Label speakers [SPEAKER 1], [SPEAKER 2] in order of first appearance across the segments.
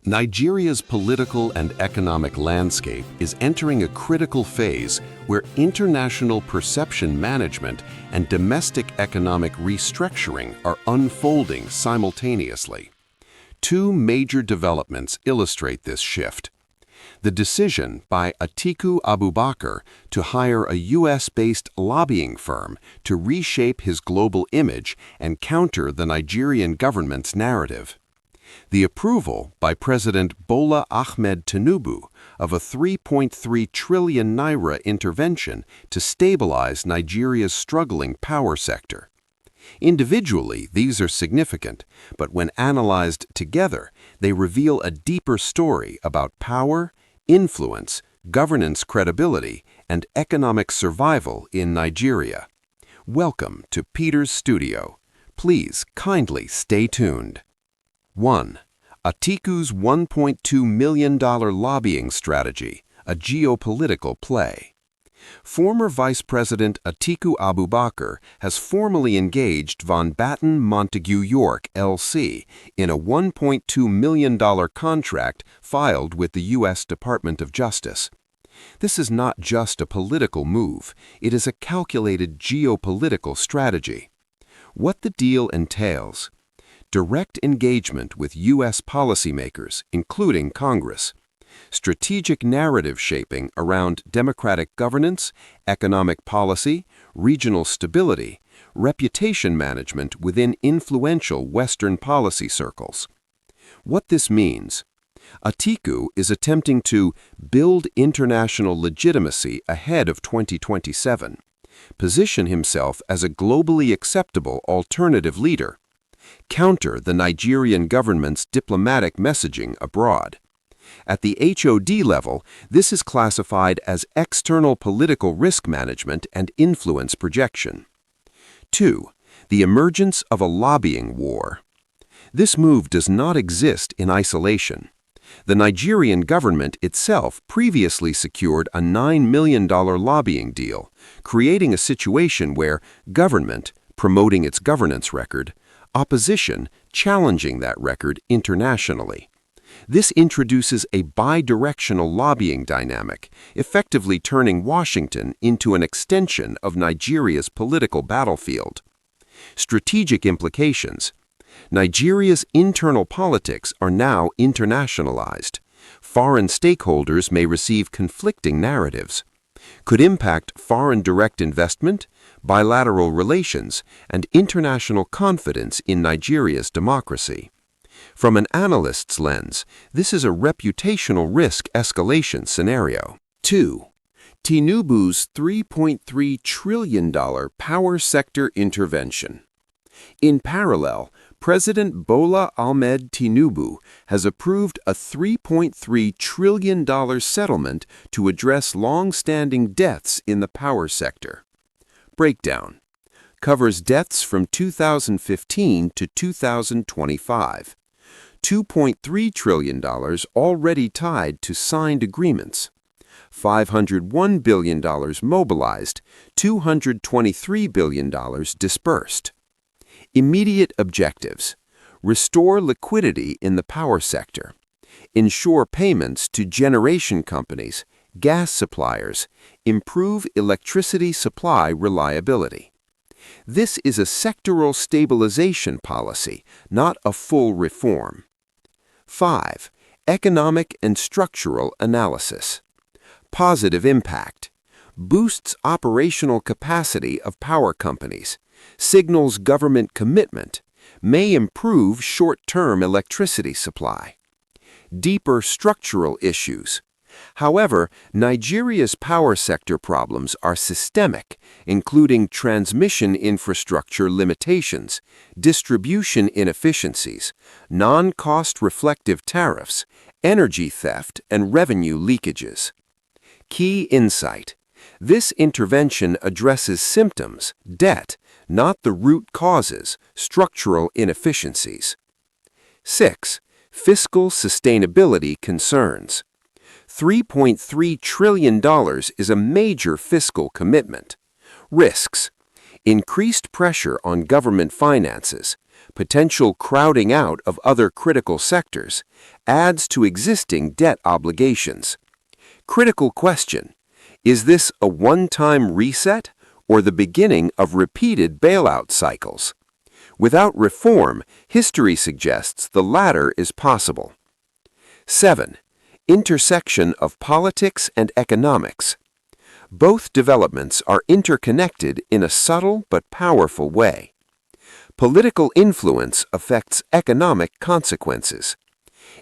[SPEAKER 1] Nigeria's political and economic landscape is entering a critical phase where international perception management and domestic economic restructuring are unfolding simultaneously. Two major developments illustrate this shift. The decision by Atiku Abubakar to hire a U.S.-based lobbying firm to reshape his global image and counter the Nigerian government's narrative. The approval by President Bola Ahmed Tinubu of a 3.3 trillion naira intervention to stabilize Nigeria's struggling power sector. Individually, these are significant, but when analyzed together, they reveal a deeper story about power, influence, governance credibility, and economic survival in Nigeria. Welcome to Peter's Studio. Please kindly stay tuned. 1. Atiku's $1.2 million lobbying strategy, a geopolitical play. Former Vice President Atiku Abubakar has formally engaged Von Batten Montague York, L.C. in a $1.2 million contract filed with the U.S. Department of Justice. This is not just a political move, it is a calculated geopolitical strategy. What the deal entails: direct engagement with U.S. policymakers, including Congress, strategic narrative shaping around democratic governance, economic policy, regional stability, reputation management within influential Western policy circles. What this means: Atiku is attempting to build international legitimacy ahead of 2027, position himself as a globally acceptable alternative leader, counter the Nigerian government's diplomatic messaging abroad. At the HOD level, this is classified as external political risk management and influence projection. 2. The emergence of a lobbying war. This move does not exist in isolation. The Nigerian government itself previously secured a $9 million lobbying deal, creating a situation where government, promoting its governance record, opposition, challenging that record internationally. This introduces a bidirectional lobbying dynamic, effectively turning Washington into an extension of Nigeria's political battlefield. Strategic implications: Nigeria's internal politics are now internationalized. Foreign stakeholders may receive conflicting narratives. Could impact foreign direct investment, bilateral relations, and international confidence in Nigeria's democracy. From an analyst's lens, this is a reputational risk escalation scenario. 2. Tinubu's $3.3 trillion power sector intervention. In parallel, President Bola Ahmed Tinubu has approved a $3.3 trillion settlement to address long-standing debts in the power sector. Breakdown: covers debts from 2015 to 2025. $2.3 trillion already tied to signed agreements. $501 billion mobilized, $223 billion dispersed. Immediate objectives: restore liquidity in the power sector, ensure payments to generation companies, gas suppliers, improve electricity supply reliability. This is a sectoral stabilization policy, not a full reform. 5. Economic and structural analysis. Positive impact: boosts operational capacity of power companies, signals government commitment, may improve short-term electricity supply. Deeper structural issues: however, Nigeria's power sector problems are systemic, including transmission infrastructure limitations, distribution inefficiencies, non-cost reflective tariffs, energy theft, and revenue leakages. Key insight: this intervention addresses symptoms, debt, not the root causes, structural inefficiencies. 6. Fiscal sustainability concerns. $3.3 trillion is a major fiscal commitment. Risks: increased pressure on government finances, Potential crowding out of other critical sectors adds to existing debt obligations. Critical question: is this a one-time reset or the beginning of repeated bailout cycles? Without reform, history suggests the latter is possible. 7. Intersection of politics and economics. Both developments are interconnected in a subtle but powerful way. Political influence affects economic consequences.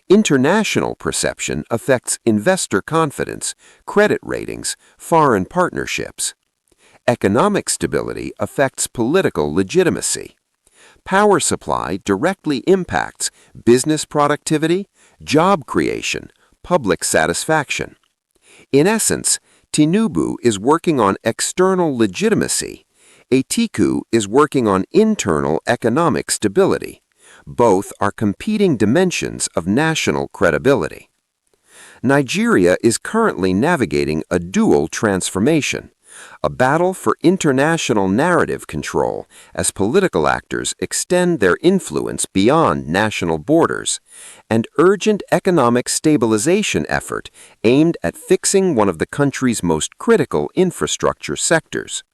[SPEAKER 1] International perception affects investor confidence, credit ratings, foreign partnerships. Economic stability affects political legitimacy. Power supply directly impacts business productivity, job creation, public satisfaction. In essence, Tinubu is working on external legitimacy. Atiku is working on internal economic stability. Both are competing dimensions of national credibility. Nigeria is currently navigating a dual transformation, a battle for international narrative control as political actors extend their influence beyond national borders, and urgent economic stabilization effort aimed at fixing one of the country's most critical infrastructure sectors.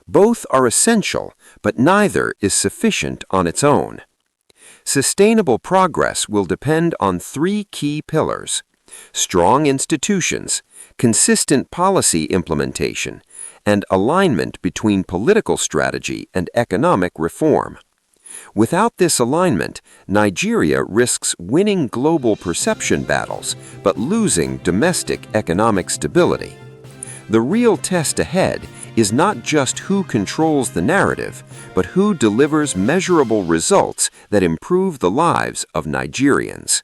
[SPEAKER 1] Both are essential, but neither is sufficient on its own. Sustainable progress will depend on three key pillars: strong institutions, consistent policy implementation, and alignment between political strategy and economic reform. Without this alignment, Nigeria risks winning global perception battles but losing domestic economic stability. The real test ahead is not just who controls the narrative, but who delivers measurable results that improve the lives of Nigerians.